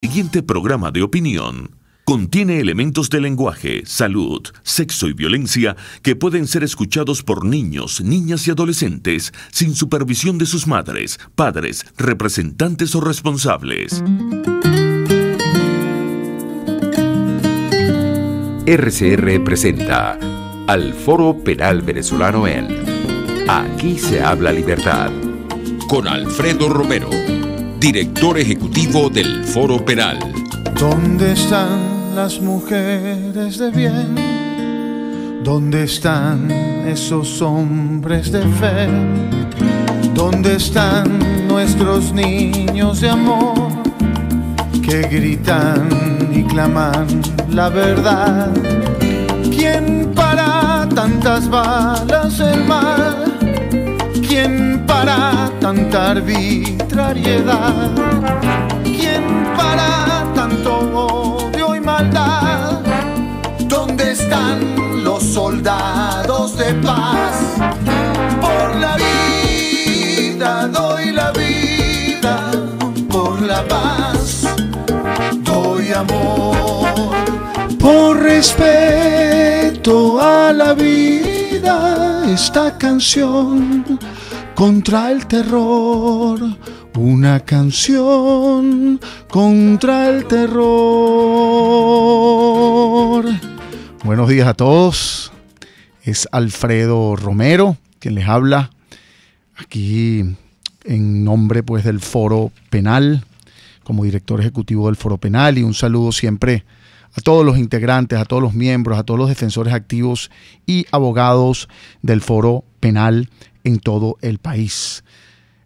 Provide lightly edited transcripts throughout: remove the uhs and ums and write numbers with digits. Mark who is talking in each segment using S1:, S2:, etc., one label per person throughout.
S1: El siguiente programa de opinión contiene elementos de lenguaje, salud, sexo y violencia que pueden ser escuchados por niños, niñas y adolescentes sin supervisión de sus madres, padres, representantes o responsables.
S2: RCR presenta al Foro Penal Venezolano en Aquí se habla libertad, con Alfredo Romero, director ejecutivo del Foro Penal.
S3: ¿Dónde están las mujeres de bien? ¿Dónde están esos hombres de fe? ¿Dónde están nuestros niños de amor que gritan y claman la verdad? ¿Quién para tantas balas el mal? ¿Quién para tanta arbitrariedad? ¿Quién para tanto odio y maldad? ¿Dónde están los soldados de paz? Por la vida doy la vida, por la paz doy amor. Por respeto a la vida, esta canción contra el terror, una canción contra el terror. Buenos días a todos, es Alfredo Romero quien les habla aquí en nombre pues del Foro Penal, como director ejecutivo del Foro Penal, y un saludo siempre a todos los integrantes, a todos los miembros, a todos los defensores activos y abogados del Foro Penal en todo el país.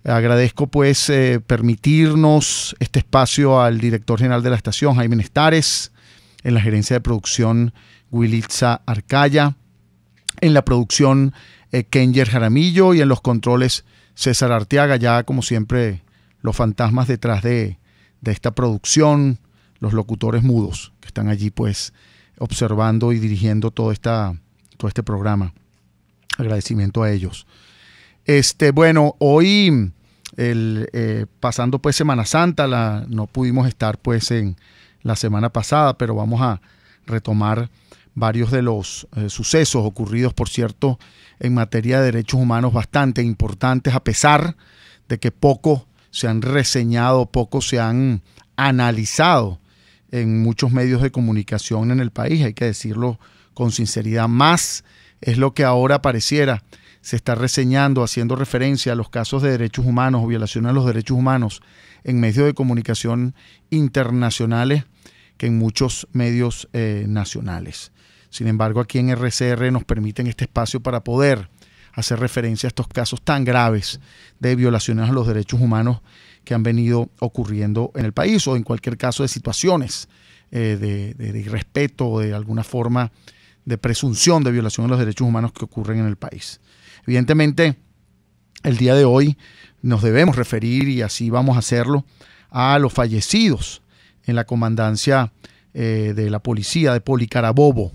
S3: Agradezco pues permitirnos este espacio al director general de la estación, Jaime Nestares, en la gerencia de producción Wilitza Arcaya, en la producción Kenger Jaramillo y en los controles César Arteaga, ya como siempre los fantasmas detrás de esta producción, los locutores mudos que están allí pues observando y dirigiendo todo este programa. Agradecimiento a ellos. Bueno, hoy pasando pues Semana Santa, no pudimos estar pues en la semana pasada, pero vamos a retomar varios de los sucesos ocurridos, por cierto, en materia de derechos humanos bastante importantes, a pesar de que poco se han reseñado, poco se han analizado en muchos medios de comunicación en el país, hay que decirlo con sinceridad. Más es lo que ahora pareciera se está reseñando, haciendo referencia a los casos de derechos humanos o violaciones a los derechos humanos en medios de comunicación internacionales que en muchos medios nacionales. Sin embargo, aquí en RCR nos permiten este espacio para poder hacer referencia a estos casos tan graves de violaciones a los derechos humanos que han venido ocurriendo en el país, o en cualquier caso de situaciones de irrespeto o de alguna forma de presunción de violación a los derechos humanos que ocurren en el país. Evidentemente, el día de hoy nos debemos referir, y así vamos a hacerlo, a los fallecidos en la comandancia de la policía de Policarabobo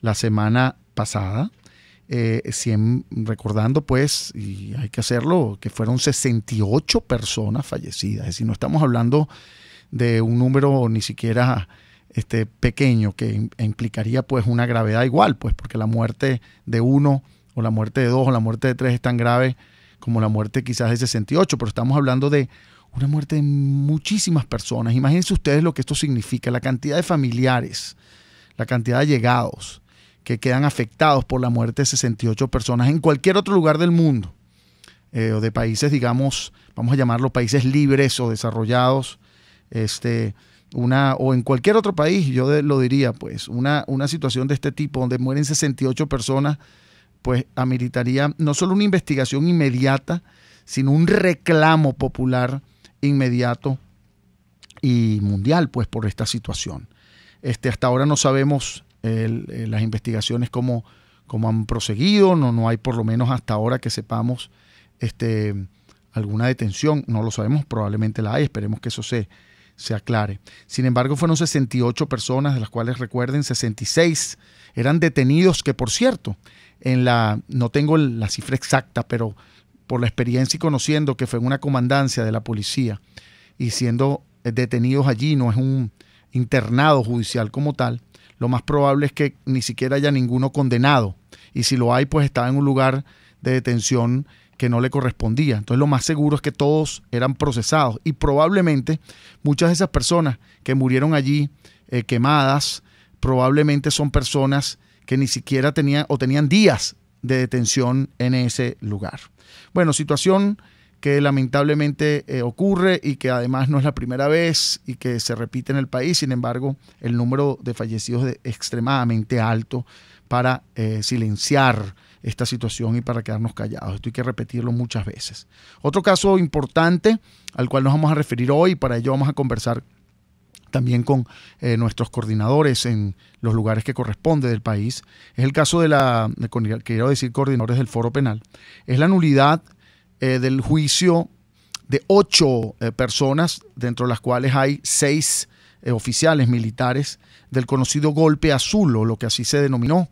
S3: la semana pasada. Recordando pues, y hay que hacerlo, que fueron 68 personas fallecidas. Es decir, no estamos hablando de un número ni siquiera pequeño que implicaría pues una gravedad igual, pues porque la muerte de uno o la muerte de dos o la muerte de tres es tan grave como la muerte quizás de 68, pero estamos hablando de una muerte de muchísimas personas. Imagínense ustedes lo que esto significa, la cantidad de familiares, la cantidad de allegados que quedan afectados por la muerte de 68 personas en cualquier otro lugar del mundo, o de países, digamos, vamos a llamarlo países libres o desarrollados, o en cualquier otro país, yo lo diría, pues, una situación de este tipo, donde mueren 68 personas, pues ameritaría no solo una investigación inmediata, sino un reclamo popular inmediato y mundial, pues, por esta situación. Hasta ahora no sabemos las investigaciones cómo han proseguido, no hay, por lo menos hasta ahora que sepamos, alguna detención. No lo sabemos, probablemente la hay, esperemos que eso se aclare. Sin embargo, fueron 68 personas, de las cuales, recuerden, 66 eran detenidos, que por cierto, no tengo la cifra exacta, pero por la experiencia y conociendo que fue en una comandancia de la policía y siendo detenidos allí, no es un internado judicial como tal, lo más probable es que ni siquiera haya ninguno condenado. Y si lo hay, pues estaba en un lugar de detención que no le correspondía. Entonces lo más seguro es que todos eran procesados y probablemente muchas de esas personas que murieron allí quemadas, probablemente son personas que ni siquiera tenían días de detención en ese lugar. Bueno, situación que lamentablemente ocurre y que además no es la primera vez y que se repite en el país. Sin embargo, el número de fallecidos es extremadamente alto para silenciar esta situación y para quedarnos callados. Esto hay que repetirlo muchas veces. Otro caso importante al cual nos vamos a referir hoy, para ello vamos a conversar también con nuestros coordinadores en los lugares que corresponde del país, es el caso quiero decir coordinadores del Foro Penal, es la nulidad del juicio de 8 personas, dentro de las cuales hay 6 oficiales militares del conocido golpe azul, o lo que así se denominó.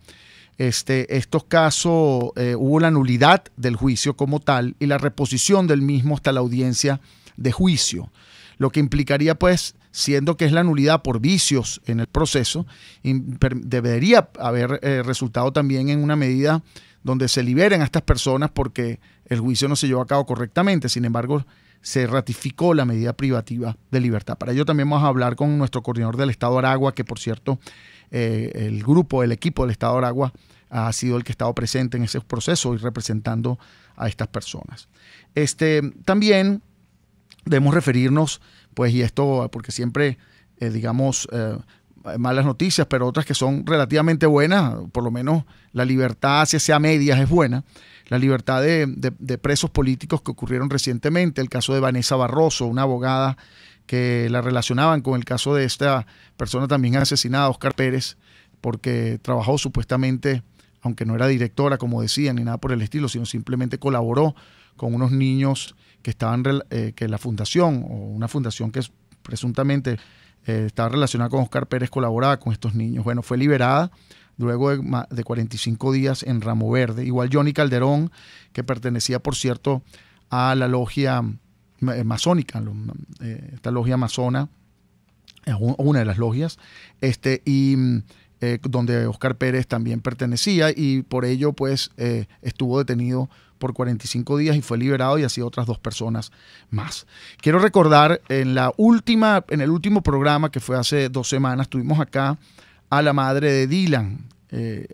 S3: Estos casos hubo la nulidad del juicio como tal y la reposición del mismo hasta la audiencia de juicio, lo que implicaría, pues, siendo que es la nulidad por vicios en el proceso, debería haber resultado también en una medida donde se liberen a estas personas porque el juicio no se llevó a cabo correctamente. Sin embargo, se ratificó la medida privativa de libertad. Para ello también vamos a hablar con nuestro coordinador del Estado de Aragua, que por cierto, el equipo del Estado de Aragua ha sido el que ha estado presente en ese proceso y representando a estas personas. También debemos referirnos, pues, y esto porque siempre, malas noticias, pero otras que son relativamente buenas, por lo menos la libertad, si sea medias, es buena. La libertad de presos políticos que ocurrieron recientemente, el caso de Vanessa Barroso, una abogada que la relacionaban con el caso de esta persona también asesinada, Oscar Pérez, porque trabajó supuestamente, aunque no era directora, como decían, ni nada por el estilo, sino simplemente colaboró con unos niños que estaban, que la fundación, o una fundación que presuntamente estaba relacionada con Oscar Pérez, colaboraba con estos niños. Bueno, fue liberada luego de 45 días en Ramo Verde. Igual Johnny Calderón, que pertenecía, por cierto, a la logia masónica, esta logia masona, una de las logias, donde Oscar Pérez también pertenecía, y por ello pues estuvo detenido por 45 días y fue liberado, y así otras 2 personas más. Quiero recordar, en el último programa que fue hace 2 semanas, tuvimos acá a la madre de Dylan,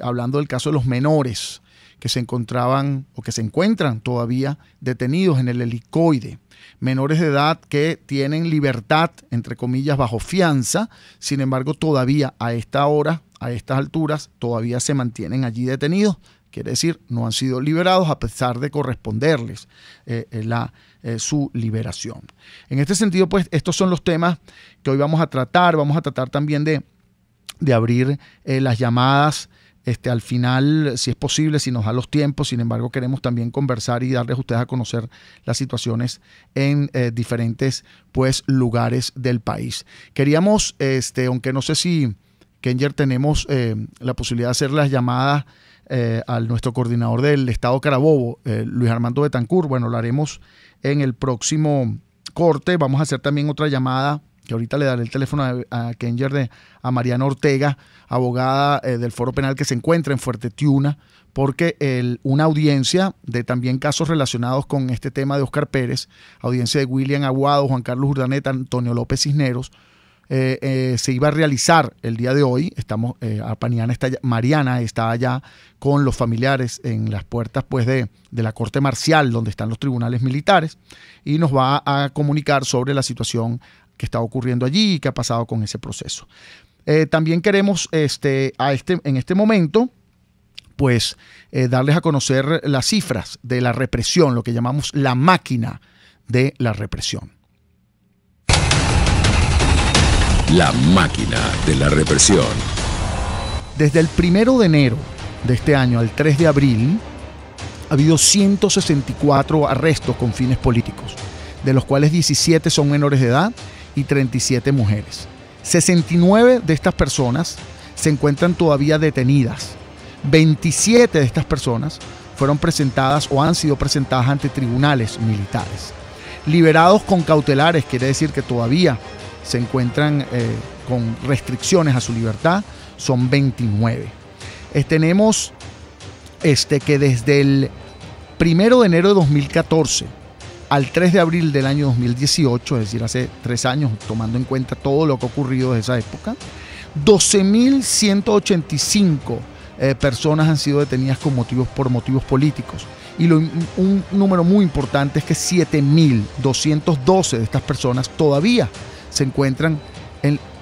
S3: hablando del caso de los menores que se encontraban o que se encuentran todavía detenidos en el helicoide. Menores de edad que tienen libertad, entre comillas, bajo fianza, sin embargo todavía a esta hora, a estas alturas, todavía se mantienen allí detenidos. Quiere decir, no han sido liberados a pesar de corresponderles su liberación. En este sentido, pues, estos son los temas que hoy vamos a tratar. Vamos a tratar también de abrir las llamadas al final, si es posible, si nos da los tiempos. Sin embargo, queremos también conversar y darles a ustedes a conocer las situaciones en diferentes, pues, lugares del país. Queríamos, aunque no sé si, Kenger, tenemos la posibilidad de hacer las llamadas a nuestro coordinador del Estado Carabobo, Luis Armando Betancourt. Bueno, lo haremos en el próximo corte. Vamos a hacer también otra llamada, que ahorita le daré el teléfono a Kenger, a Mariana Ortega, abogada del Foro Penal, que se encuentra en Fuerte Tiuna, porque una audiencia de también casos relacionados con este tema de Oscar Pérez, audiencia de William Aguado, Juan Carlos Urdaneta, Antonio López Cisneros, se iba a realizar el día de hoy. Mariana está allá con los familiares en las puertas, pues, de la Corte Marcial, donde están los tribunales militares, y nos va a comunicar sobre la situación que está ocurriendo allí y qué ha pasado con ese proceso. También queremos en este momento, pues, darles a conocer las cifras de la represión, lo que llamamos la máquina de la represión.
S2: La máquina de la represión.
S3: Desde el 1 de enero de este año al 3 de abril, ha habido 164 arrestos con fines políticos, de los cuales 17 son menores de edad y 37 mujeres. 69 de estas personas se encuentran todavía detenidas. 27 de estas personas fueron presentadas o han sido presentadas ante tribunales militares. Liberados con cautelares, quiere decir que todavía se encuentran con restricciones a su libertad son 29. Tenemos que desde el 1 de enero de 2014 al 3 de abril del año 2018, es decir, hace 3 años, tomando en cuenta todo lo que ha ocurrido desde esa época, 12.185 personas han sido detenidas por motivos políticos. Y un número muy importante es que 7.212 de estas personas todavía se encuentran,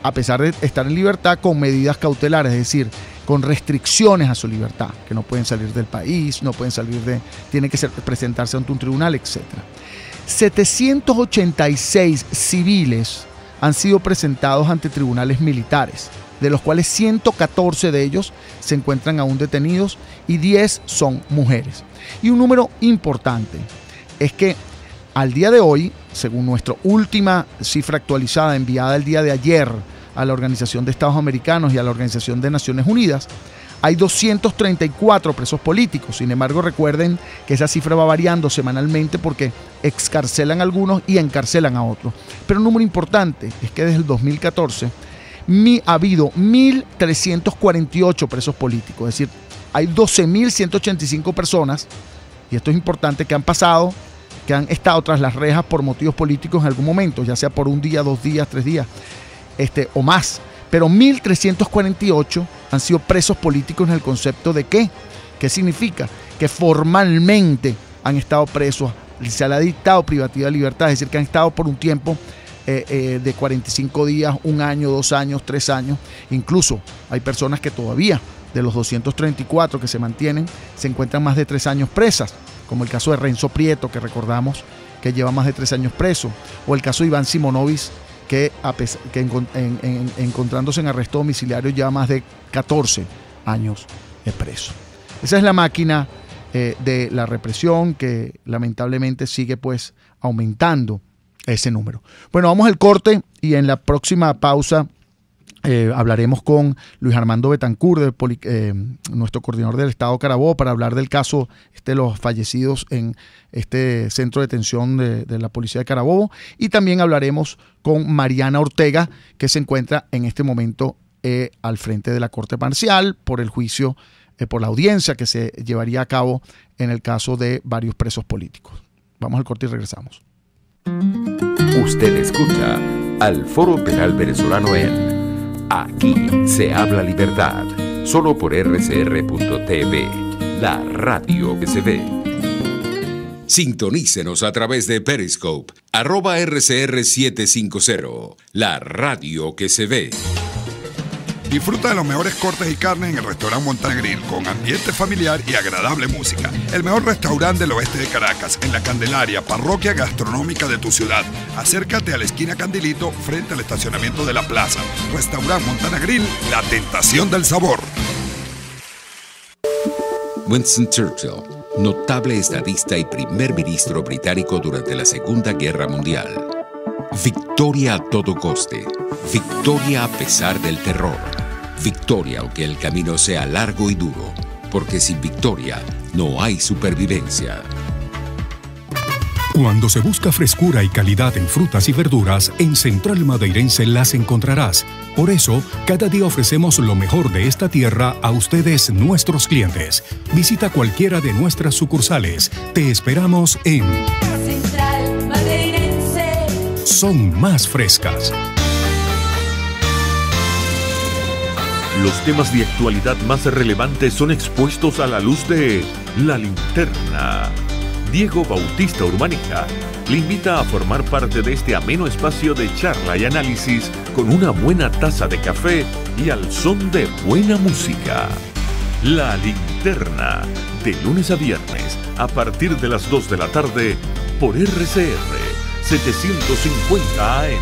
S3: a pesar de estar en libertad, con medidas cautelares, es decir, con restricciones a su libertad, que no pueden salir del país, no pueden tienen que presentarse ante un tribunal, etc. 786 civiles han sido presentados ante tribunales militares, de los cuales 114 de ellos se encuentran aún detenidos y 10 son mujeres. Y un número importante es que al día de hoy, según nuestra última cifra actualizada enviada el día de ayer a la Organización de Estados Americanos y a la Organización de Naciones Unidas, hay 234 presos políticos. Sin embargo, recuerden que esa cifra va variando semanalmente porque excarcelan a algunos y encarcelan a otros. Pero un número importante es que desde el 2014 ha habido 1.348 presos políticos. Es decir, hay 12.185 personas, y esto es importante, que han estado tras las rejas por motivos políticos en algún momento, ya sea por un día, 2 días, 3 días, o más. Pero 1.348 han sido presos políticos en el concepto de ¿qué? ¿Qué significa? Que formalmente han estado presos, se les ha dictado privativa de libertad, es decir, que han estado por un tiempo de 45 días, 1 año, 2 años, 3 años. Incluso hay personas que todavía, de los 234 que se mantienen, se encuentran más de 3 años presas, como el caso de Renzo Prieto, que recordamos que lleva más de 3 años preso, o el caso de Iván Simonovic, que encontrándose en arresto domiciliario lleva más de 14 años preso. Esa es la máquina de la represión que lamentablemente sigue pues aumentando ese número. Bueno, vamos al corte y en la próxima pausa hablaremos con Luis Armando Betancourt, nuestro coordinador del Estado de Carabobo, para hablar del caso de los fallecidos en este centro de detención de la policía de Carabobo, y también hablaremos con Mariana Ortega, que se encuentra en este momento al frente de la Corte Marcial por el juicio, por la audiencia que se llevaría a cabo en el caso de varios presos políticos. Vamos al corte y regresamos.
S2: Usted escucha al Foro Penal Venezolano en Aquí se habla libertad, solo por rcr.tv, la radio que se ve. Sintonícenos a través de Periscope, @RCR750, la radio que se ve.
S4: Disfruta de los mejores cortes y carnes en el restaurante Montana Grill, con ambiente familiar y agradable música. El mejor restaurante del oeste de Caracas, en La Candelaria, parroquia gastronómica de tu ciudad. Acércate a la esquina Candilito, frente al estacionamiento de la plaza. Restaurante Montana Grill, la tentación del sabor.
S2: Winston Churchill, notable estadista y primer ministro británico durante la Segunda Guerra Mundial. Victoria a todo coste. Victoria a pesar del terror. Victoria aunque el camino sea largo y duro, porque sin victoria no hay supervivencia.
S5: Cuando se busca frescura y calidad en frutas y verduras, en Central Madeirense las encontrarás. Por eso, cada día ofrecemos lo mejor de esta tierra a ustedes, nuestros clientes. Visita cualquiera de nuestras sucursales. Te esperamos en
S6: Central Madeirense.
S5: Son más frescas.
S1: Los temas de actualidad más relevantes son expuestos a la luz de La Linterna. Diego Bautista Urbanija le invita a formar parte de este ameno espacio de charla y análisis con una buena taza de café y al son de buena música. La Linterna, de lunes a viernes, a partir de las 2 de la tarde, por RCR 750 AM.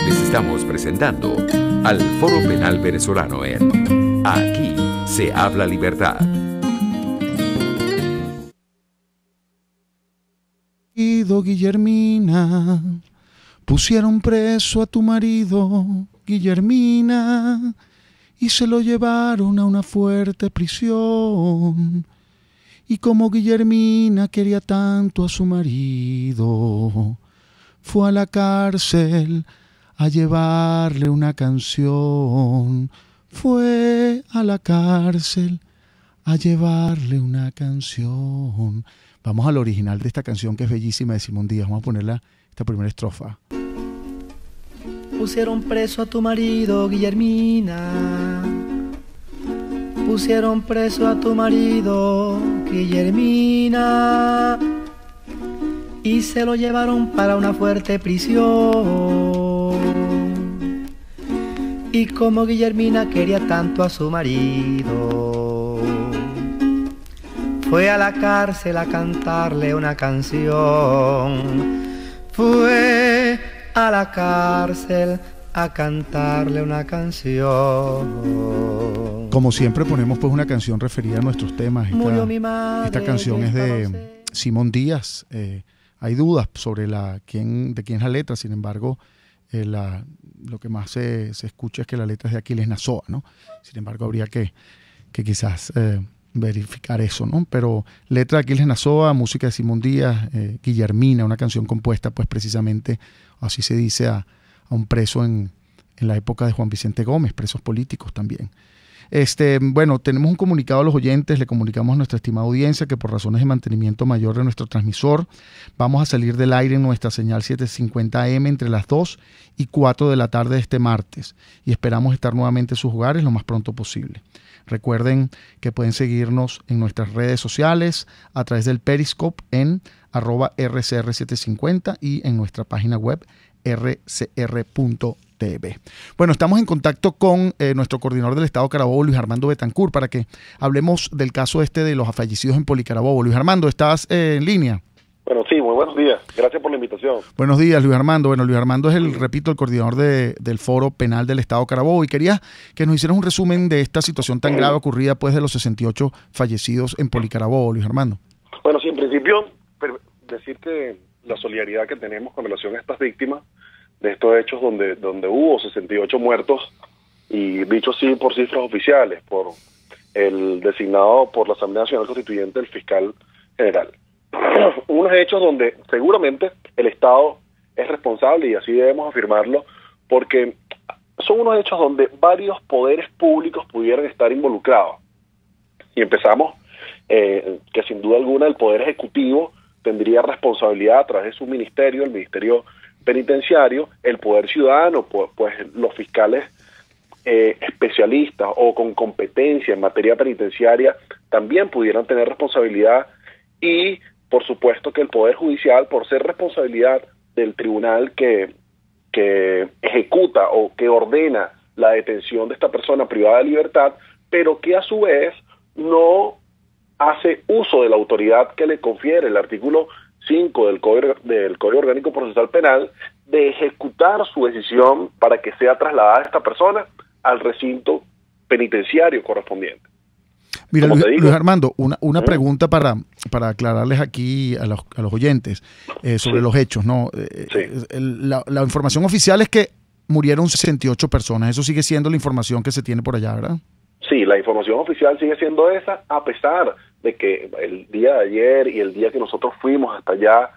S2: Estamos presentando al Foro Penal Venezolano en Aquí se habla libertad.
S3: Guillermina, pusieron preso a tu marido, Guillermina, y se lo llevaron a una fuerte prisión. Y como Guillermina quería tanto a su marido, fue a la cárcel a llevarle una canción. Fue a la cárcel a llevarle una canción. Vamos al original de esta canción que es bellísima de Simón Díaz. Vamos a ponerla, esta primera estrofa.
S7: Pusieron preso a tu marido, Guillermina. Pusieron preso a tu marido, Guillermina. Y se lo llevaron para una fuerte prisión. Y como Guillermina quería tanto a su marido, fue a la cárcel a cantarle una canción. Fue a la cárcel a cantarle una canción.
S3: Como siempre ponemos pues una canción referida a nuestros temas.
S7: Murió mi madre,
S3: esta canción es de Simón Díaz. Hay dudas sobre de quién es la letra, sin embargo, lo que más se escucha es que la letra es de Aquiles Nazoa, ¿no? Sin embargo, habría que quizás verificar eso, ¿no? Pero letra de Aquiles Nazoa, música de Simón Díaz, Guillermina, una canción compuesta, pues precisamente, así se dice, a un preso en la época de Juan Vicente Gómez, presos políticos también. Bueno, tenemos un comunicado a los oyentes, le comunicamos a nuestra estimada audiencia que por razones de mantenimiento mayor de nuestro transmisor vamos a salir del aire en nuestra señal 750 AM entre las 2 y 4 de la tarde de este martes y esperamos estar nuevamente en sus hogares lo más pronto posible. Recuerden que pueden seguirnos en nuestras redes sociales a través del Periscope en @RCR750 y en nuestra página web rcr.tv. Bueno, estamos en contacto con nuestro coordinador del Estado Carabobo, Luis Armando Betancourt, para que hablemos del caso de los fallecidos en Policarabobo. Luis Armando, ¿estás en línea?
S8: Bueno, sí, muy buenos días. Gracias por la invitación.
S3: Buenos días, Luis Armando. Bueno, Luis Armando es el coordinador del Foro Penal del Estado Carabobo y quería que nos hicieras un resumen de esta situación tan grave ocurrida pues de los 68 fallecidos en Policarabobo, Luis Armando.
S8: Bueno, sí, en principio, decir que la solidaridad que tenemos con relación a estas víctimas de estos hechos donde hubo 68 muertos y dicho así por cifras oficiales, por el designado por la Asamblea Nacional Constituyente, el fiscal general. Unos hechos donde seguramente el Estado es responsable y así debemos afirmarlo porque son unos hechos donde varios poderes públicos pudieran estar involucrados. Y empezamos que sin duda alguna el Poder Ejecutivo tendría responsabilidad a través de su ministerio, el Ministerio Penitenciario, el Poder Ciudadano, pues los fiscales especialistas o con competencia en materia penitenciaria también pudieran tener responsabilidad y por supuesto que el Poder Judicial, por ser responsabilidad del tribunal que ejecuta o que ordena la detención de esta persona privada de libertad, pero que a su vez no hace uso de la autoridad que le confiere el artículo 5 del Código Orgánico Procesal Penal de ejecutar su decisión para que sea trasladada esta persona al recinto penitenciario correspondiente.
S3: Mira, Luis Armando, una pregunta para aclararles aquí a los oyentes sobre los hechos, ¿no? La información oficial es que murieron 68 personas. Eso sigue siendo la información que se tiene por allá, ¿verdad?
S8: Sí, la información oficial sigue siendo esa, a pesar de que el día de ayer y el día que nosotros fuimos hasta allá,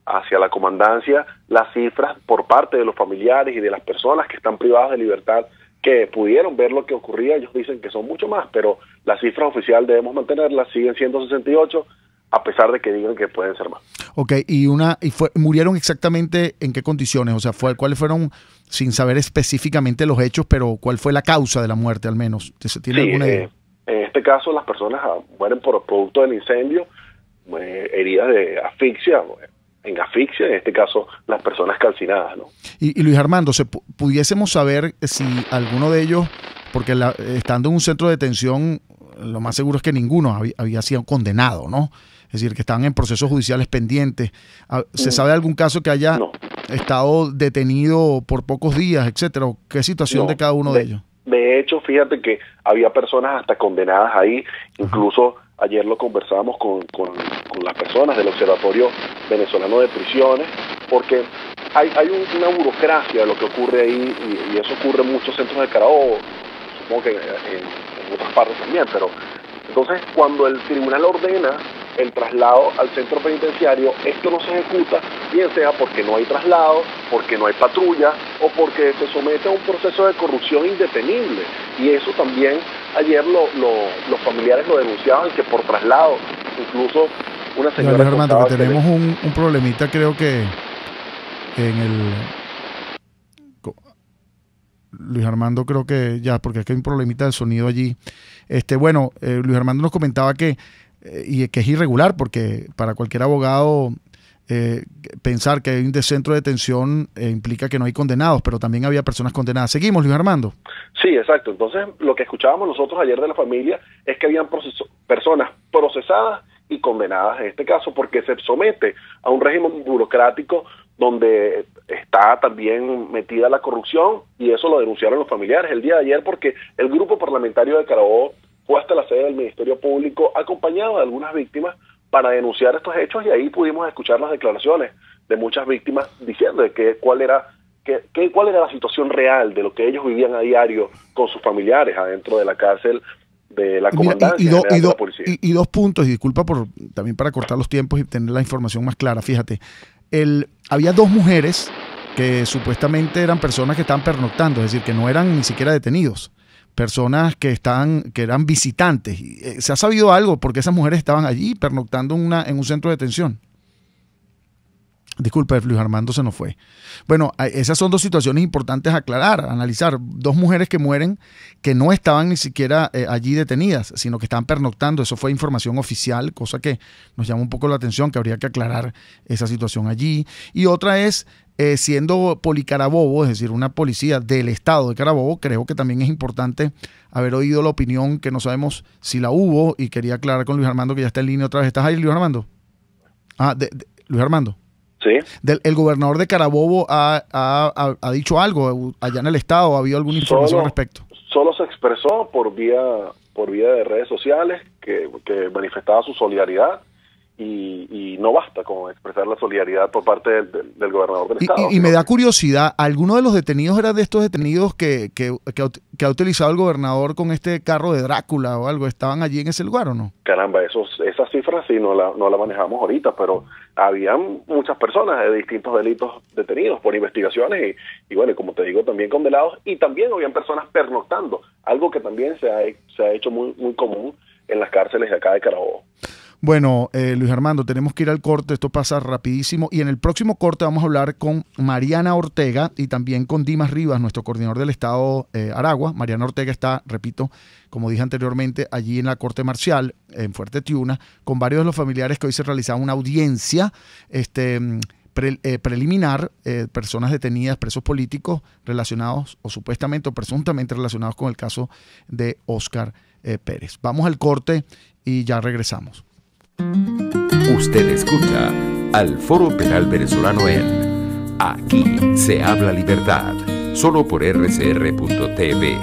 S8: hacia la comandancia, las cifras por parte de los familiares y de las personas que están privadas de libertad, que pudieron ver lo que ocurría, ellos dicen que son mucho más, pero la cifra oficial debemos mantenerla, siguen siendo 68, a pesar de que digan que pueden ser más.
S3: Ok, ¿murieron exactamente en qué condiciones? O sea, ¿cuáles fueron, sin saber específicamente los hechos, pero cuál fue la causa de la muerte al menos? ¿Tiene alguna idea?
S8: En este caso las personas mueren por producto del incendio, heridas de asfixia, en este caso las personas calcinadas, ¿no?
S3: Y Luis Armando, pudiésemos saber si alguno de ellos, porque estando en un centro de detención, lo más seguro es que ninguno había sido condenado, ¿no? Es decir, que estaban en procesos judiciales pendientes. ¿Se sabe de algún caso que haya estado detenido por pocos días, etcétera? ¿Qué situación de cada uno de ellos?
S8: De hecho, fíjate que había personas hasta condenadas ahí, incluso ayer lo conversábamos con las personas del Observatorio Venezolano de Prisiones, porque hay una burocracia de lo que ocurre ahí y eso ocurre en muchos centros de Carabobo, supongo que en otras partes también, pero entonces cuando el tribunal ordena el traslado al centro penitenciario, esto no se ejecuta, bien sea porque no hay traslado, porque no hay patrulla o porque se somete a un proceso de corrupción indetenible. Y eso también ayer los familiares lo denunciaban, que por traslado, incluso una señora...
S3: Luis Armando, que tenemos un problemita, creo que en el... Luis Armando, creo que ya, porque es que hay un problemita de sonido allí. Luis Armando nos comentaba que es irregular, porque para cualquier abogado pensar que hay un centro de detención implica que no hay condenados, pero también había personas condenadas. ¿Seguimos, Luis Armando?
S8: Sí, exacto. Entonces, lo que escuchábamos nosotros ayer de la familia es que habían personas procesadas y condenadas en este caso, porque se somete a un régimen burocrático donde está también metida la corrupción, y eso lo denunciaron los familiares el día de ayer, porque el grupo parlamentario de Carabobo fue hasta la sede del Ministerio Público acompañado de algunas víctimas para denunciar estos hechos, y ahí pudimos escuchar las declaraciones de muchas víctimas diciendo de cuál era la situación real de lo que ellos vivían a diario con sus familiares adentro de la cárcel de la comandancia de la policía.
S3: Y dos puntos, y disculpa también para cortar los tiempos y tener la información más clara. Fíjate, había dos mujeres que supuestamente eran personas que estaban pernoctando, es decir, que no eran ni siquiera detenidos, personas que eran visitantes. ¿Se ha sabido algo porque esas mujeres estaban allí pernoctando en un centro de detención? Disculpe, Luis Armando se nos fue. Bueno, esas son dos situaciones importantes a aclarar, a analizar. Dos mujeres que mueren que no estaban ni siquiera allí detenidas, sino que estaban pernoctando. Eso fue información oficial, cosa que nos llama un poco la atención, que habría que aclarar esa situación allí. Y otra es, siendo Policarabobo, es decir, una policía del estado de Carabobo, creo que también es importante haber oído la opinión, que no sabemos si la hubo, y quería aclarar con Luis Armando, que ya está en línea otra vez. ¿Estás ahí, Luis Armando? Luis Armando.
S8: Sí.
S3: ¿El gobernador de Carabobo ha dicho algo allá en el estado? ¿Ha habido alguna información al respecto?
S8: Solo se expresó por vía de redes sociales que manifestaba su solidaridad, y no basta con expresar la solidaridad por parte del gobernador del estado.
S3: Y me da curiosidad, ¿alguno de los detenidos era de estos detenidos que ha utilizado el gobernador con este carro de Drácula o algo? ¿Estaban allí en ese lugar o no?
S8: Caramba, esas cifras sí no la manejamos ahorita, pero habían muchas personas de distintos delitos detenidos por investigaciones y bueno, como te digo, también condenados, y también habían personas pernoctando, algo que también se ha hecho muy, muy común en las cárceles de acá de Carabobo.
S3: Bueno, Luis Armando, tenemos que ir al corte, esto pasa rapidísimo, y en el próximo corte vamos a hablar con Mariana Ortega y también con Dimas Rivas, nuestro coordinador del estado Aragua. Mariana Ortega está, repito, como dije anteriormente, allí en la Corte Marcial, en Fuerte Tiuna, con varios de los familiares que hoy se realizaba una audiencia preliminar, personas detenidas, presos políticos relacionados o supuestamente o presuntamente relacionados con el caso de Óscar Pérez. Vamos al corte y ya regresamos.
S2: Usted escucha al Foro Penal Venezolano en Aquí se habla libertad, solo por rcr.tv,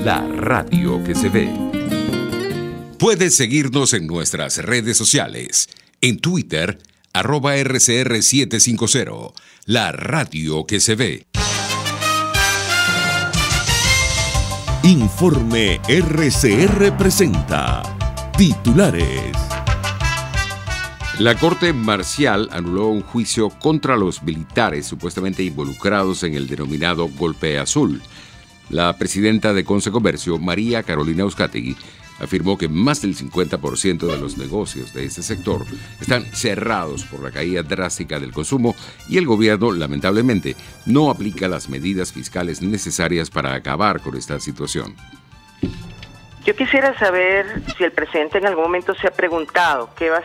S2: la radio que se ve.
S5: Puedes seguirnos en nuestras redes sociales. En Twitter, @RCR750, la radio que se ve.
S1: Informe RCR presenta titulares.
S2: La Corte Marcial anuló un juicio contra los militares supuestamente involucrados en el denominado Golpe Azul. La presidenta de Concecomercio, María Carolina Uzcategui, afirmó que más del 50% de los negocios de este sector están cerrados por la caída drástica del consumo y el gobierno, lamentablemente, no aplica las medidas fiscales necesarias para acabar con esta situación.
S9: Yo quisiera saber si el presidente en algún momento se ha preguntado qué va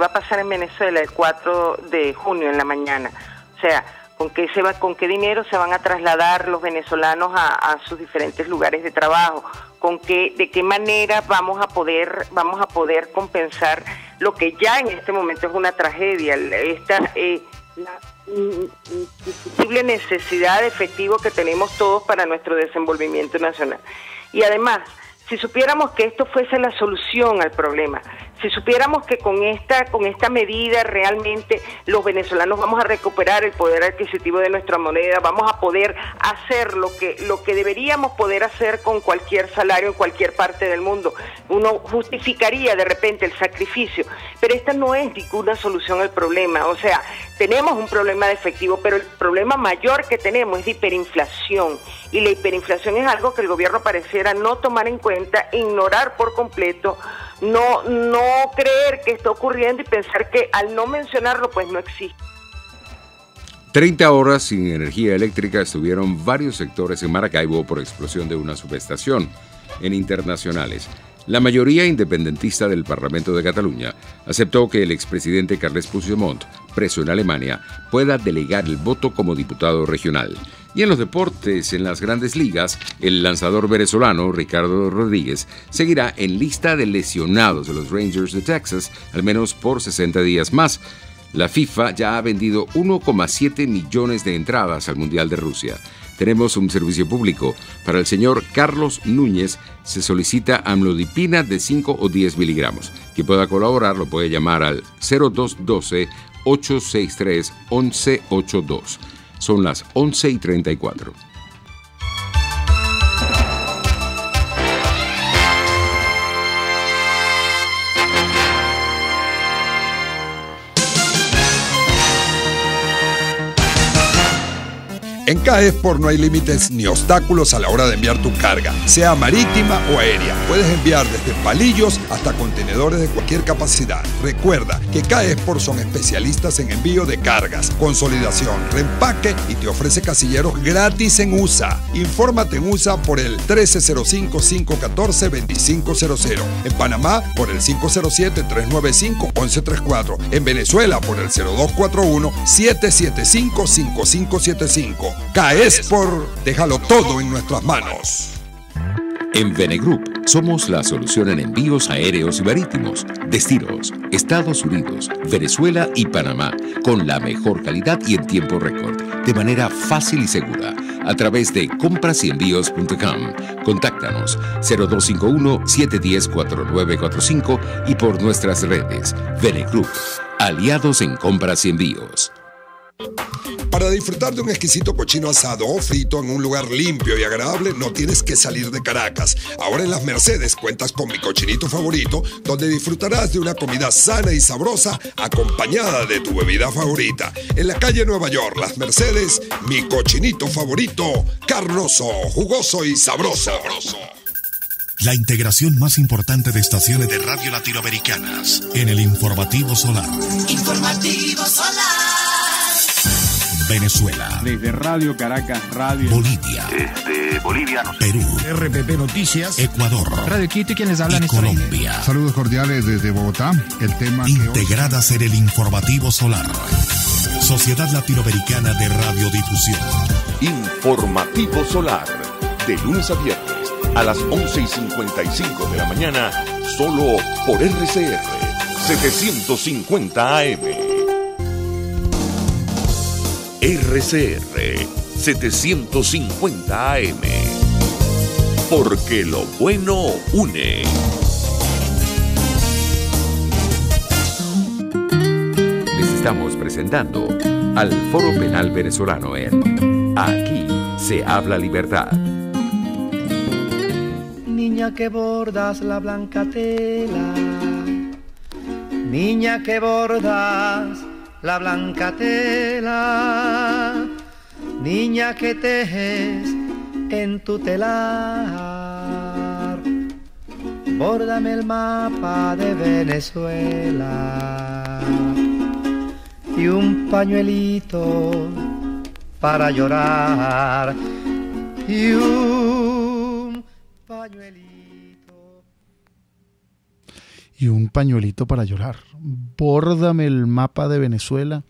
S9: a pasar en Venezuela el 4 de junio en la mañana. O sea, con qué dinero se van a trasladar los venezolanos a sus diferentes lugares de trabajo, de qué manera vamos a poder compensar lo que ya en este momento es una tragedia, la indiscutible necesidad de efectivo que tenemos todos para nuestro desenvolvimiento nacional. Y además, si supiéramos que esto fuese la solución al problema, Si supiéramos que con esta medida realmente los venezolanos vamos a recuperar el poder adquisitivo de nuestra moneda, vamos a poder hacer lo que deberíamos poder hacer con cualquier salario en cualquier parte del mundo. Uno justificaría de repente el sacrificio, pero esta no es ninguna solución al problema. O sea, tenemos un problema de efectivo, pero el problema mayor que tenemos es de hiperinflación, y la hiperinflación es algo que el gobierno pareciera no tomar en cuenta, ignorar por completo, no creer que está ocurriendo y pensar que al no mencionarlo pues no existe.
S2: 30 horas sin energía eléctrica estuvieron varios sectores en Maracaibo por explosión de una subestación. En internacionales, la mayoría independentista del Parlamento de Cataluña aceptó que el expresidente Carles Puigdemont, preso en Alemania, pueda delegar el voto como diputado regional. Y en los deportes, en las grandes ligas, el lanzador venezolano Ricardo Rodríguez seguirá en lista de lesionados de los Rangers de Texas, al menos por 60 días más. La FIFA ya ha vendido 1,7 millones de entradas al Mundial de Rusia. Tenemos un servicio público. Para el señor Carlos Núñez se solicita amlodipina de 5 o 10 miligramos. Quien pueda colaborar lo puede llamar al 0212-863-1182. Son las 11:34.
S4: En CAE Export no hay límites ni obstáculos a la hora de enviar tu carga, sea marítima o aérea. Puedes enviar desde palillos hasta contenedores de cualquier capacidad. Recuerda que CAE Export son especialistas en envío de cargas, consolidación, reempaque y te ofrece casilleros gratis en USA. Infórmate en USA por el 1305-514-2500. En Panamá por el 507-395-1134. En Venezuela por el 0241-775-5575. CAE Export, déjalo todo en nuestras manos.
S2: En Venegroup somos la solución en envíos aéreos y marítimos, destinos, Estados Unidos, Venezuela y Panamá, con la mejor calidad y en tiempo récord, de manera fácil y segura, a través de comprasenvíos.com. Contáctanos 0251-710-4945 y por nuestras redes. Venegroup, aliados en compras y envíos.
S4: Para disfrutar de un exquisito cochino asado o frito en un lugar limpio y agradable, no tienes que salir de Caracas. Ahora en Las Mercedes cuentas con Mi Cochinito Favorito, donde disfrutarás de una comida sana y sabrosa acompañada de tu bebida favorita. En la calle Nueva York, Las Mercedes, Mi Cochinito Favorito, carnoso, jugoso y sabroso.
S10: La integración más importante de estaciones de radio latinoamericanas en el Informativo Solar.
S6: Informativo Solar.
S10: Venezuela.
S11: Desde Radio Caracas, Radio
S10: Bolivia.
S11: Desde Bolivia, no sé.
S10: Perú.
S11: RPP Noticias.
S10: Ecuador.
S11: Radio Quito y quienes hablan
S10: y Colombia.
S12: Saludos cordiales desde Bogotá. El tema
S10: integradas en el Informativo Solar. Sociedad Latinoamericana de Radiodifusión.
S1: Informativo Solar. De lunes a viernes a las 11:55 de la mañana, solo por RCR 750 AM. RCR 750 AM. Porque lo bueno une.
S2: Les estamos presentando al Foro Penal Venezolano en Aquí se habla libertad.
S7: Niña que bordas la blanca tela, niña que bordas la blanca tela, niña que tejes en tu telar, bórdame el mapa de Venezuela y un pañuelito para llorar y un pañuelito.
S3: Y un pañuelito para llorar. Bórdame el mapa de Venezuela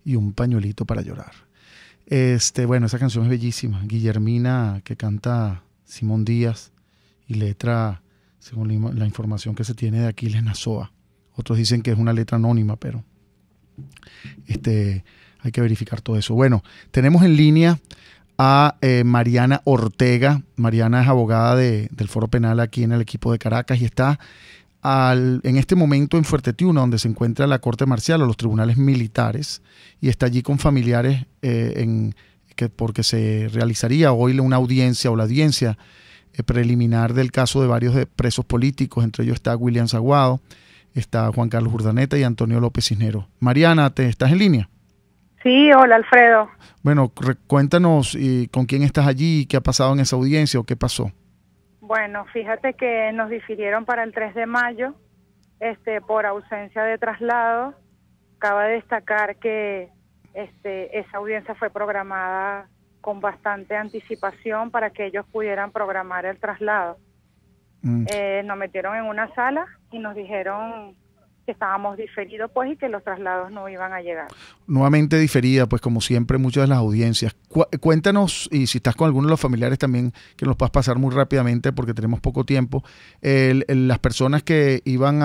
S3: y un pañuelito para llorar. Bueno, esa canción es bellísima. Guillermina, que canta Simón Díaz, y letra, según la información que se tiene de Aquiles Nazoa. Otros dicen que es una letra anónima, pero hay que verificar todo eso. Bueno, tenemos en línea a Mariana Ortega. Mariana es abogada del Foro Penal aquí en el equipo de Caracas y está en este momento en Fuerte-Tiuna, donde se encuentra la Corte Marcial o los tribunales militares, y está allí con familiares porque se realizaría hoy una audiencia o la audiencia preliminar del caso de varios presos políticos. Entre ellos está William Saguado, está Juan Carlos Urdaneta y Antonio López Cisneros. Mariana, ¿estás en línea?
S13: Sí, hola Alfredo.
S3: Bueno, cuéntanos con quién estás allí, qué ha pasado en esa audiencia o qué pasó.
S13: Bueno, fíjate que nos difirieron para el 3 de mayo por ausencia de traslado. Cabe destacar que esa audiencia fue programada con bastante anticipación para que ellos pudieran programar el traslado. Nos metieron en una sala y nos dijeron que estábamos diferidos pues y que los traslados no iban a llegar. Nuevamente diferida, pues como siempre muchas de las audiencias. Cuéntanos, y si estás con alguno de los familiares también, que nos puedas pasar muy rápidamente porque tenemos poco tiempo, las personas que iban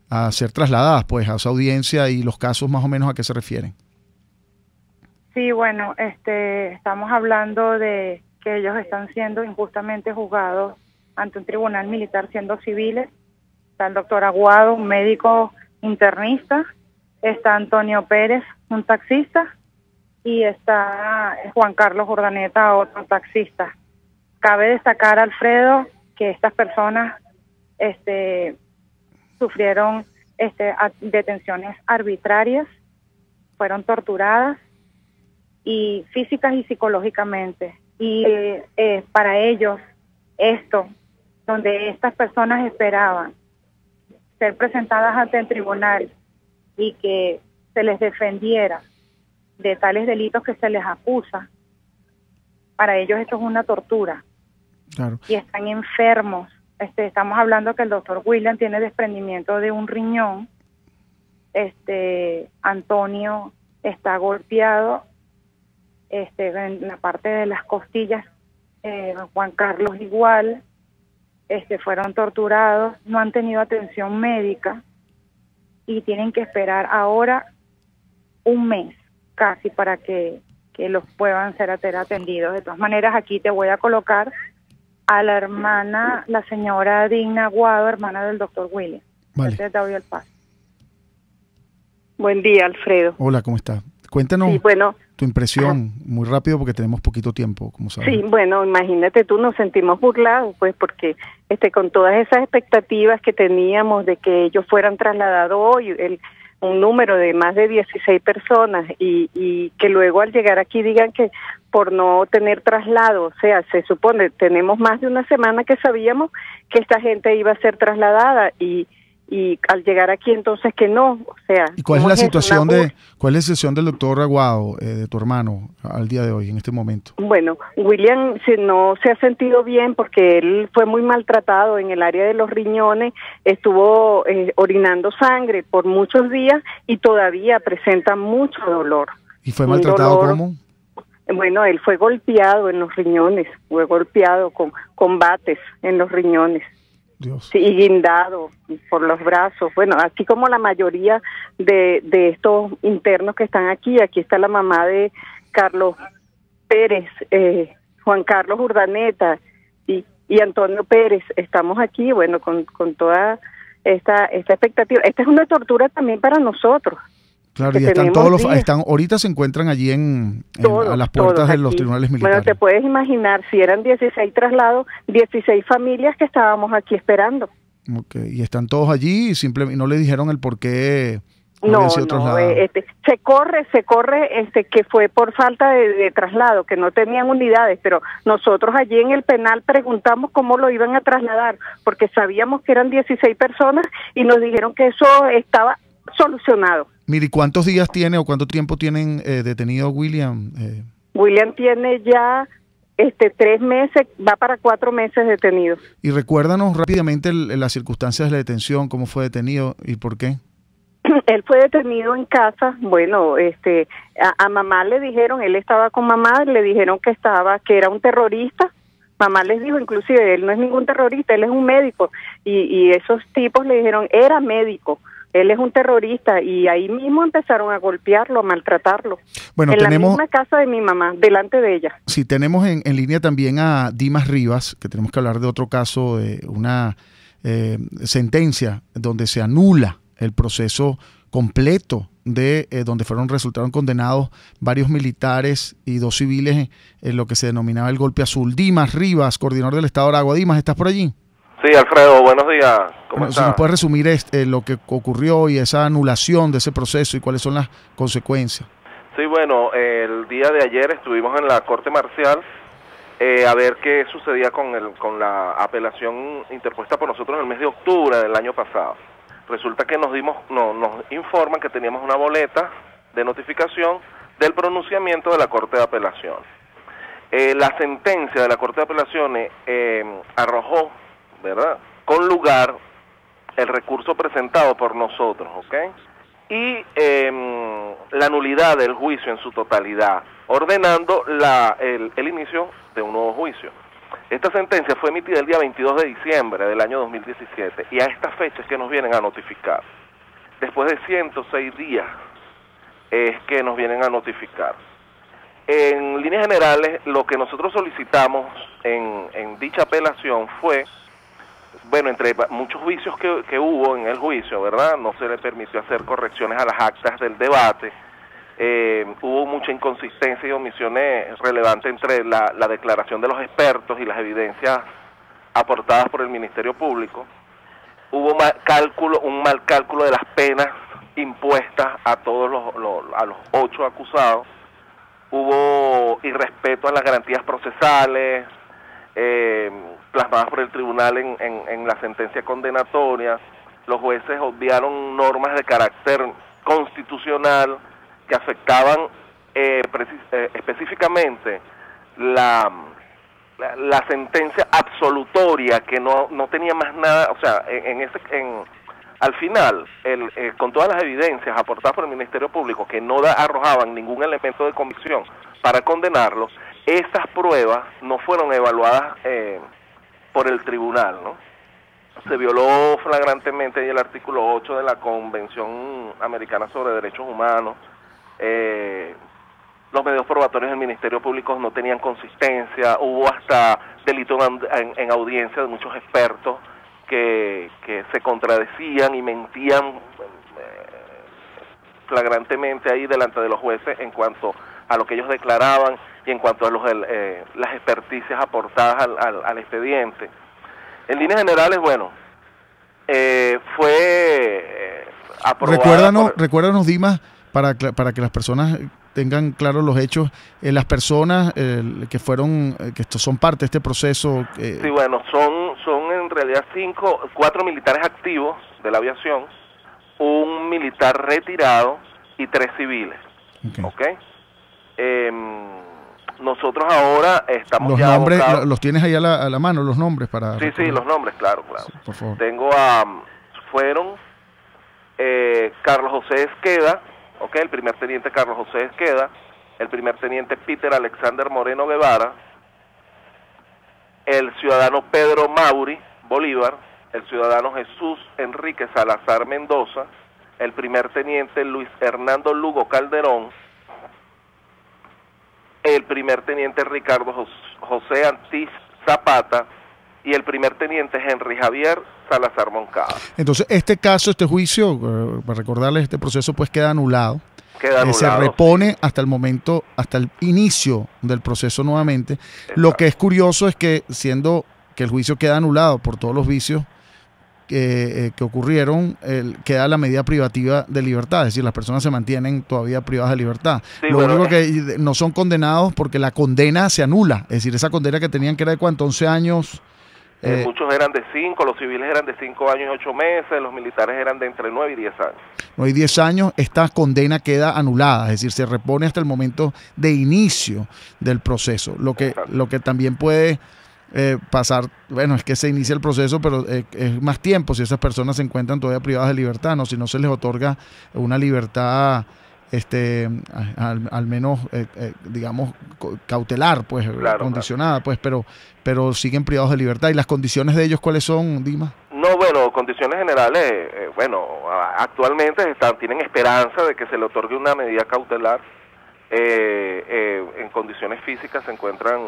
S13: a ser trasladadas pues a esa audiencia y los casos más o menos a qué se refieren. Sí, bueno, estamos hablando de que ellos están siendo injustamente juzgados ante un tribunal militar siendo civiles. Está el doctor Aguado, un médico internista, está Antonio Pérez, un taxista, y está Juan Carlos Urdaneta, otro taxista. Cabe destacar, Alfredo, que estas personas sufrieron detenciones arbitrarias, fueron torturadas, y físicas y psicológicamente. Y para ellos, donde estas personas esperaban ser presentadas ante el tribunal y que se les defendiera de tales delitos que se les acusa, para ellos esto es una tortura. Claro. Y están enfermos. Estamos hablando que el doctor William tiene desprendimiento de un riñón, Antonio está golpeado en la parte de las costillas, Juan Carlos igual, fueron torturados, no han tenido atención médica y tienen que esperar ahora un mes casi para que los puedan ser atendidos. De todas maneras, aquí te voy a colocar a la hermana, la señora Digna Aguado, hermana del doctor William. Vale. Te doy el paso. Buen día, Alfredo. Hola, ¿cómo estás? Cuéntanos tu impresión, muy rápido porque tenemos poquito tiempo, como sabes. Sí, bueno, imagínate tú, nos sentimos burlados, pues porque con todas esas expectativas que teníamos de que ellos fueran trasladados hoy, un número de más de 16 personas, y que luego al llegar aquí digan que por no tener traslado, o sea, se supone, tenemos más de una semana que sabíamos que esta gente iba a ser trasladada, y al llegar aquí entonces que no, o sea... ¿Y cuál es la situación del doctor Aguado, de tu hermano, al día de hoy, en este momento? Bueno, William no se ha sentido bien porque él fue muy maltratado en el área de los riñones, estuvo orinando sangre por muchos días y todavía presenta mucho dolor. ¿Y fue maltratado cómo? Bueno, él fue golpeado en los riñones, fue golpeado con bates en los riñones. Dios. Sí, y guindado por los brazos. Bueno, así como la mayoría de estos internos que están aquí. Aquí está la mamá de Carlos Pérez, Juan Carlos Urdaneta y Antonio Pérez. Estamos aquí, bueno, con toda esta expectativa. Esta es una tortura también para nosotros. Claro, y están ahorita se encuentran allí a las puertas de los tribunales militares. Bueno, te puedes imaginar, si eran 16 traslados, 16 familias que estábamos aquí esperando. Okay. Y están todos allí y simplemente no le dijeron el por qué no se corre que fue por falta de traslado, que no tenían unidades, pero nosotros allí en el penal preguntamos cómo lo iban a trasladar, porque sabíamos que eran 16 personas y nos dijeron que eso estaba solucionado. Mire, ¿cuántos días tiene o cuánto tiempo tienen detenido William? William tiene ya 3 meses, va para 4 meses detenido. Y recuérdanos rápidamente las circunstancias de la detención, cómo fue detenido y por qué. Él fue detenido en casa, bueno, a mamá le dijeron, él estaba con mamá, le dijeron que era un terrorista. Mamá les dijo, inclusive, él no es ningún terrorista, él es un médico. Y esos tipos le dijeron, era médico. Él es un terrorista, y ahí mismo empezaron a golpearlo, a maltratarlo. Bueno, la misma casa de mi mamá, delante de ella. Sí, tenemos en línea también a Dimas Rivas, que tenemos que hablar de otro caso de una
S3: sentencia donde se anula el proceso completo de resultaron condenados varios militares y 2 civiles en lo que se denominaba el golpe azul. Dimas Rivas, coordinador del Estado de Aragua. Dimas, ¿estás por allí?
S14: Sí, Alfredo, buenos días. ¿Cómo estás?
S3: ¿Nos puedes resumir lo que ocurrió y esa anulación de ese proceso y cuáles son las consecuencias?
S14: Sí, bueno, el día de ayer estuvimos en la Corte Marcial a ver qué sucedía con la apelación interpuesta por nosotros en el mes de octubre del año pasado. Resulta que nos informan que teníamos una boleta de notificación del pronunciamiento de la Corte de Apelación. La sentencia de la Corte de Apelaciones arrojó, ¿verdad?, con lugar el recurso presentado por nosotros, ¿ok? Y la nulidad del juicio en su totalidad, ordenando el inicio de un nuevo juicio. Esta sentencia fue emitida el día 22 de diciembre del año 2017 y a estas fechas que nos vienen a notificar. Después de 106 días es que nos vienen a notificar. En líneas generales, lo que nosotros solicitamos en dicha apelación fue, bueno, entre muchos juicios que hubo en el juicio, ¿verdad? No se le permitió hacer correcciones a las actas del debate. Hubo mucha inconsistencia y omisiones relevantes entre la declaración de los expertos y las evidencias aportadas por el Ministerio Público. Hubo un mal cálculo de las penas impuestas a todos a los 8 acusados. Hubo irrespeto a las garantías procesales plasmadas por el tribunal en la sentencia condenatoria. Los jueces obviaron normas de carácter constitucional que afectaban específicamente la sentencia absolutoria, que no tenía más nada, o sea, al final, con todas las evidencias aportadas por el Ministerio Público, que no arrojaban ningún elemento de convicción para condenarlos, esas pruebas no fueron evaluadas por el tribunal, ¿no? Se violó flagrantemente el artículo 8 de la Convención Americana sobre Derechos Humanos. Los medios probatorios del Ministerio Público no tenían consistencia, hubo hasta delito en audiencia de muchos expertos que se contradecían y mentían flagrantemente ahí delante de los jueces en cuanto a lo que ellos declaraban y en cuanto a las experticias aportadas al expediente. En líneas generales, bueno, fue aprobada.
S3: Recuérdanos, Dimas, para que las personas tengan claros los hechos, las personas que son parte de este proceso.
S14: Sí, bueno, son en realidad 4 militares activos de la aviación, un militar retirado y 3 civiles. ¿Okay? Nosotros ahora estamos
S3: los
S14: ya
S3: nombres,
S14: abocados.
S3: ¿Los tienes ahí a la mano, los nombres? Para
S14: Sí, los nombres, claro.
S3: Sí, por favor.
S14: Fueron Carlos José Esqueda, el primer teniente Carlos José Esqueda, el primer teniente Peter Alexander Moreno Guevara, el ciudadano Pedro Mauri Bolívar, el ciudadano Jesús Enrique Salazar Mendoza, el primer teniente Luis Hernando Lugo Calderón, el primer teniente Ricardo José Antís Zapata y el primer teniente Henry Javier Salazar Moncada.
S3: Entonces, este juicio, para recordarles, este proceso pues queda anulado. Se repone hasta el momento, hasta el inicio del proceso nuevamente. Exacto. Lo que es curioso es que, siendo que el juicio queda anulado por todos los vicios que ocurrieron, queda la medida privativa de libertad, es decir, las personas se mantienen todavía privadas de libertad.
S14: Sí,
S3: lo único que no son condenados porque la condena se anula, es decir, esa condena que tenían, que era de ¿cuánto? 11 años.
S14: Muchos eran de 5, los civiles eran de 5 años y 8 meses, los militares eran de entre 9 y 10 años.
S3: 9 y 10 años, esta condena queda anulada, es decir, se repone hasta el momento de inicio del proceso. Lo que también puede pasar, bueno, es que se inicia el proceso, pero es más tiempo si esas personas se encuentran todavía privadas de libertad, ¿no? Si no se les otorga una libertad al menos digamos cautelar, pues, claro, condicionada, pues, pero siguen privados de libertad. ¿Y las condiciones de ellos cuáles son, Dimas?
S14: No, bueno, condiciones generales, actualmente tienen esperanza de que se le otorgue una medida cautelar. En condiciones físicas se encuentran,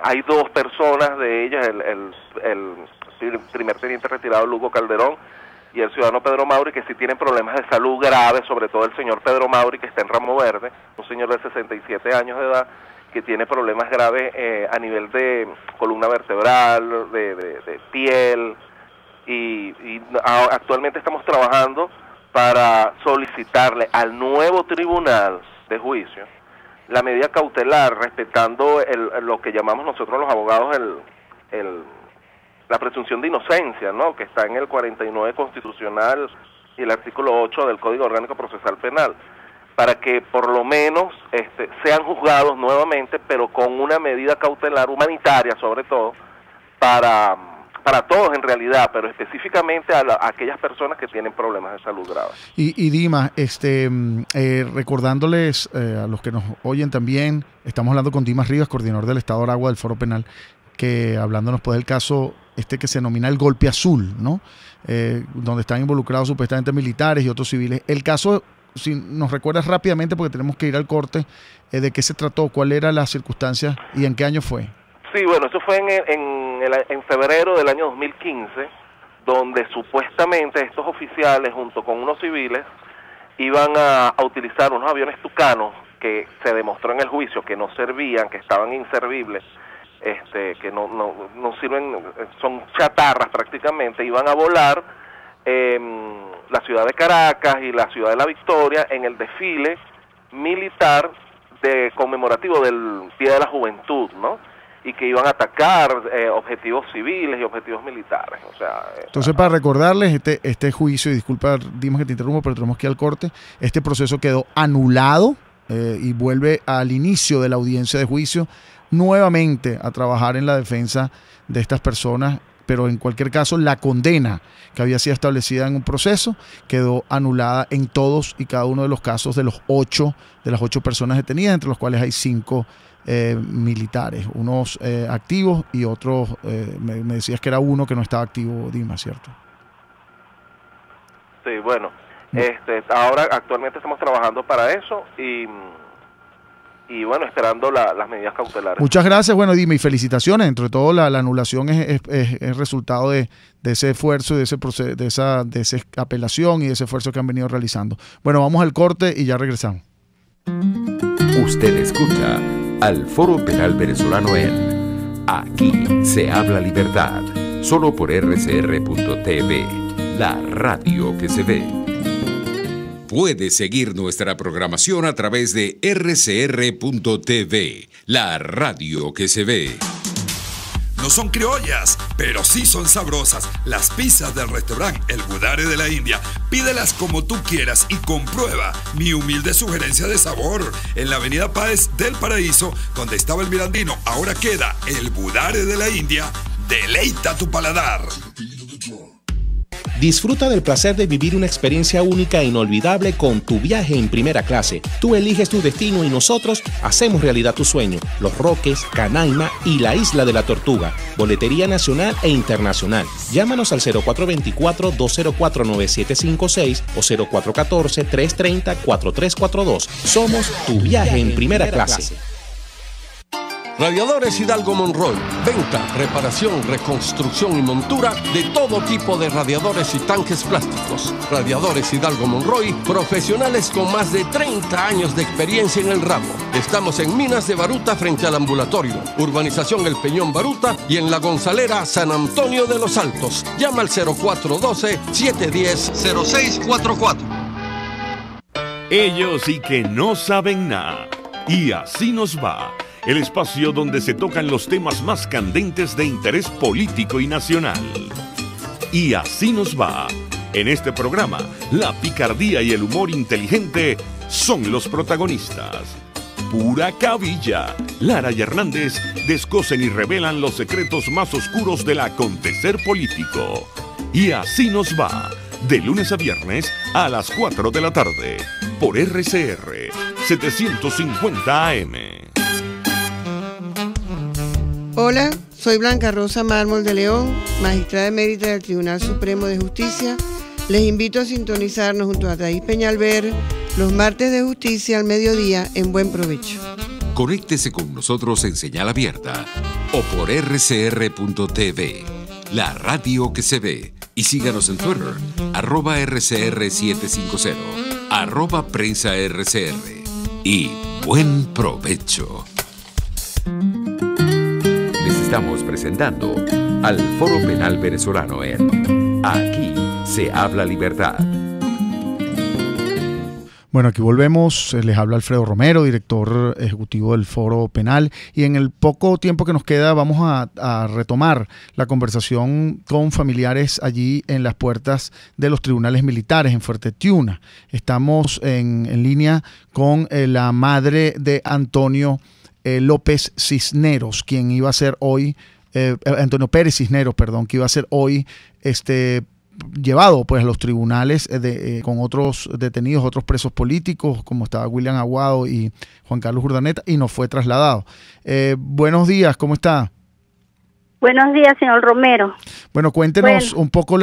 S14: hay 2 personas de ellas, el primer teniente retirado Lugo Calderón y el ciudadano Pedro Mauri, que sí tienen problemas de salud graves, sobre todo el señor Pedro Mauri, que está en Ramo Verde, un señor de 67 años de edad, que tiene problemas graves a nivel de columna vertebral, de piel, y actualmente estamos trabajando para solicitarle al nuevo tribunal de juicio la medida cautelar, respetando lo que llamamos nosotros los abogados la presunción de inocencia, ¿no?, que está en el 49 constitucional y el artículo 8 del Código Orgánico Procesal Penal, para que por lo menos sean juzgados nuevamente, pero con una medida cautelar humanitaria, sobre todo, para todos en realidad, pero específicamente a aquellas personas que tienen problemas de salud graves.
S3: Y Dimas, recordándoles a los que nos oyen también, estamos hablando con Dimas Rivas, coordinador del Estado de Aragua del Foro Penal, que hablándonos pues del caso que se denomina el golpe azul, ¿no? Donde están involucrados supuestamente militares y otros civiles. El caso, si nos recuerdas rápidamente, porque tenemos que ir al corte, ¿de qué se trató? ¿Cuál era la circunstancia y en qué año fue?
S14: Sí, bueno, eso fue en febrero del año 2015, donde supuestamente estos oficiales, junto con unos civiles, iban a utilizar unos aviones Tucanos que se demostró en el juicio que no servían, que estaban inservibles, que no sirven, son chatarras prácticamente, iban a volar la ciudad de Caracas y la ciudad de La Victoria en el desfile militar conmemorativo del Día de la Juventud, ¿no? Y que iban a atacar objetivos civiles y objetivos militares. O sea,
S3: entonces, para recordarles, este juicio, y disculpa, Dimas, que te interrumpo, pero tenemos que ir al corte, este proceso quedó anulado y vuelve al inicio de la audiencia de juicio nuevamente a trabajar en la defensa de estas personas, pero en cualquier caso la condena que había sido establecida en un proceso quedó anulada en todos y cada uno de los casos de las 8 personas detenidas, entre los cuales hay 5 militares, unos activos y otros, me decías que era uno que no estaba activo, Dimas, ¿cierto?
S14: Sí, bueno, ahora actualmente estamos trabajando para eso y bueno, esperando las medidas cautelares.
S3: Muchas gracias, bueno, Dimas, y felicitaciones. Entre todo, la anulación es resultado de ese esfuerzo, de esa apelación y de ese esfuerzo que han venido realizando. Bueno, vamos al corte y ya regresamos.
S2: Usted escucha al Foro Penal Venezolano en Aquí se habla libertad, solo por rcr.tv, la radio que se ve.
S15: Puede seguir nuestra programación a través de rcr.tv, la radio que se ve.
S4: No son criollas, pero sí son sabrosas. Las pizzas del restaurante El Budare de la India. Pídelas como tú quieras y comprueba mi humilde sugerencia de sabor. En la avenida Páez del Paraíso, donde estaba el Mirandino, ahora queda El Budare de la India. Deleita tu paladar.
S16: Disfruta del placer de vivir una experiencia única e inolvidable con Tu Viaje en Primera Clase. Tú eliges tu destino y nosotros hacemos realidad tu sueño. Los Roques, Canaima y la Isla de la Tortuga. Boletería nacional e internacional. Llámanos al 0424-204-9756 o 0414-330-4342. Somos Tu Viaje en Primera Clase.
S17: Radiadores Hidalgo Monroy. Venta, reparación, reconstrucción y montura de todo tipo de radiadores y tanques plásticos. Radiadores Hidalgo Monroy, profesionales con más de 30 años de experiencia en el ramo. Estamos en Minas de Baruta frente al ambulatorio, Urbanización El Peñón Baruta y en La Gonzalera, San Antonio de los Altos. Llama al 0412-710-0644.
S1: Ellos sí que no saben nada. Y así nos va. El espacio donde se tocan los temas más candentes de interés político y nacional. Y así nos va. En este programa, la picardía y el humor inteligente son los protagonistas. Pura cabilla. Lara y Hernández descosen y revelan los secretos más oscuros del acontecer político. Y así nos va. De lunes a viernes a las 4 de la tarde. Por RCR 750 AM.
S18: Hola, soy Blanca Rosa Mármol de León, magistrada emérita del Tribunal Supremo de Justicia. Les invito a sintonizarnos junto a Thais Peñalver los martes de justicia al mediodía en Buen Provecho.
S2: Conéctese con nosotros en señal abierta o por rcr.tv.
S15: la radio que se ve. Y síganos en Twitter, @RCR750, @PrensaRCR. Y buen provecho. Les estamos presentando al Foro Penal Venezolano en Aquí se habla libertad.
S3: Bueno, aquí volvemos. Les habla Alfredo Romero, director ejecutivo del Foro Penal. Y en el poco tiempo que nos queda vamos a retomar la conversación con familiares allí en las puertas de los tribunales militares en Fuerte Tiuna. Estamos en línea con la madre de Antonio López Cisneros, quien iba a ser hoy, Antonio Pérez Cisneros, perdón, que iba a ser hoy llevado pues a los tribunales con otros detenidos, otros presos políticos, como estaba William Aguado y Juan Carlos Urdaneta, y no fue trasladado. Buenos días, ¿cómo está?
S19: Buenos días, señor Romero.
S3: Bueno, cuéntenos un poco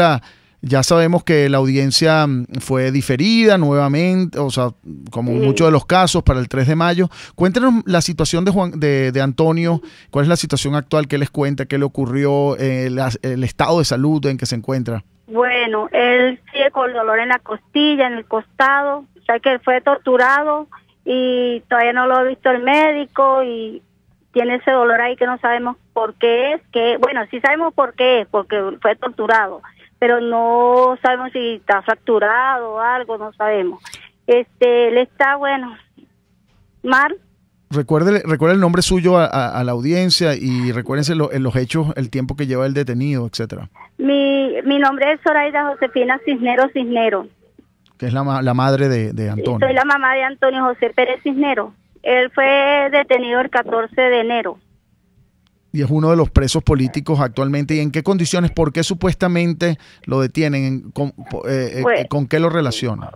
S3: ya sabemos que la audiencia fue diferida nuevamente, o sea, como en muchos de los casos, para el 3 de mayo. Cuéntenos la situación de Antonio, cuál es la situación actual, qué les cuenta, qué le ocurrió, el estado de salud en que se encuentra.
S19: Bueno, él sigue con dolor en la costilla, en el costado, o sea que él fue torturado y todavía no lo ha visto el médico y tiene ese dolor ahí que no sabemos por qué es, bueno, sí sabemos por qué es, porque fue torturado, pero no sabemos si está fracturado o algo, no sabemos. Él está, bueno, mal.
S3: Recuerde el nombre suyo a la audiencia y recuérdense los hechos, el tiempo que lleva el detenido, etcétera.
S19: Mi nombre es Zoraida Josefina Cisneros,
S3: que es la madre de Antonio.
S19: Soy la mamá de Antonio José Pérez Cisneros. Él fue detenido el 14 de enero.
S3: Y es uno de los presos políticos actualmente. ¿Y en qué condiciones? ¿Por qué supuestamente lo detienen? ¿Con qué lo relacionan?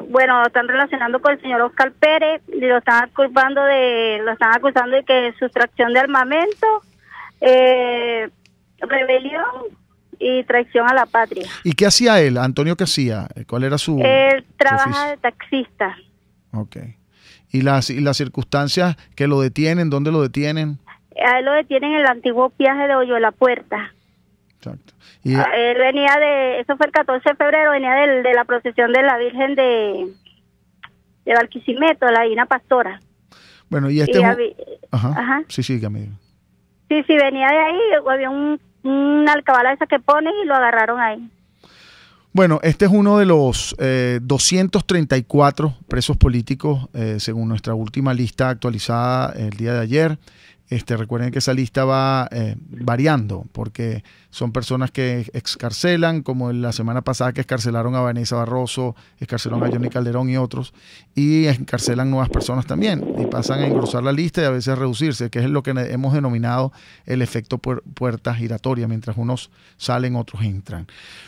S19: Bueno, lo están relacionando con el señor Oscar Pérez y lo están acusando de que sustracción de armamento, rebelión y traición a la patria.
S3: ¿Y qué hacía él? Antonio, ¿qué hacía? ¿Cuál era su
S19: Él trabaja de taxista.
S3: Ok. ¿Y las circunstancias que lo detienen? ¿Dónde lo detienen?
S19: A él lo detienen en el antiguo Piaje de Hoyo de la Puerta.
S3: Exacto.
S19: Él venía eso fue el 14 de febrero, venía de la procesión de la Virgen de Barquisimeto, la Divina Pastora.
S3: Bueno, y
S19: Ajá.
S3: Sí, dígame.
S19: Sí, venía de ahí, había una alcabala esa que pone y lo agarraron ahí.
S3: Bueno, este es uno de los 234 presos políticos, según nuestra última lista actualizada el día de ayer. Recuerden que esa lista va variando, porque son personas que excarcelan, como la semana pasada que excarcelaron a Vanessa Barroso, excarcelaron a Johnny Calderón y otros, y encarcelan nuevas personas también, y pasan a engrosar la lista y a veces a reducirse, que es lo que hemos denominado el efecto puerta giratoria, mientras unos salen, otros entran.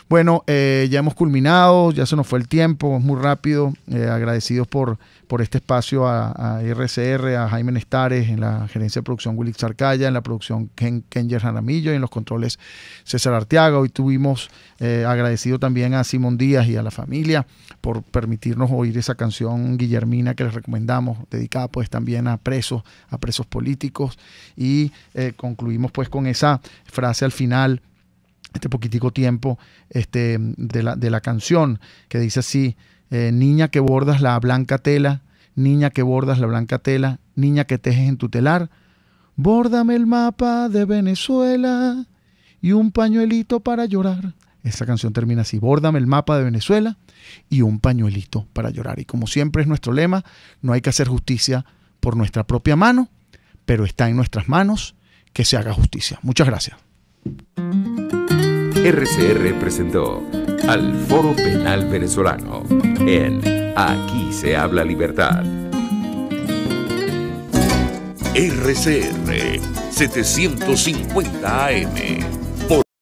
S3: Bueno, ya hemos culminado, ya se nos fue el tiempo, es muy rápido, agradecidos por este espacio a RCR, a Jaime Nestares, en la gerencia de producción Willy Zarcaya, en la producción Kenyer Jaramillo y en los controles César Arteaga. Hoy tuvimos agradecido también a Simón Díaz y a la familia por permitirnos oír esa canción Guillermina que les recomendamos, dedicada pues también a presos políticos, y concluimos pues con esa frase al final, este poquitico tiempo de la canción, que dice así: niña que bordas la blanca tela, niña que bordas la blanca tela, niña que tejes en tu telar, bórdame el mapa de Venezuela y un pañuelito para llorar. Esa canción termina así: bórdame el mapa de Venezuela y un pañuelito para llorar. Y como siempre es nuestro lema, no hay que hacer justicia por nuestra propia mano, pero está en nuestras manos que se haga justicia. Muchas gracias.
S2: RCR presentó al Foro Penal Venezolano en Aquí se habla libertad.
S1: RCR 750 AM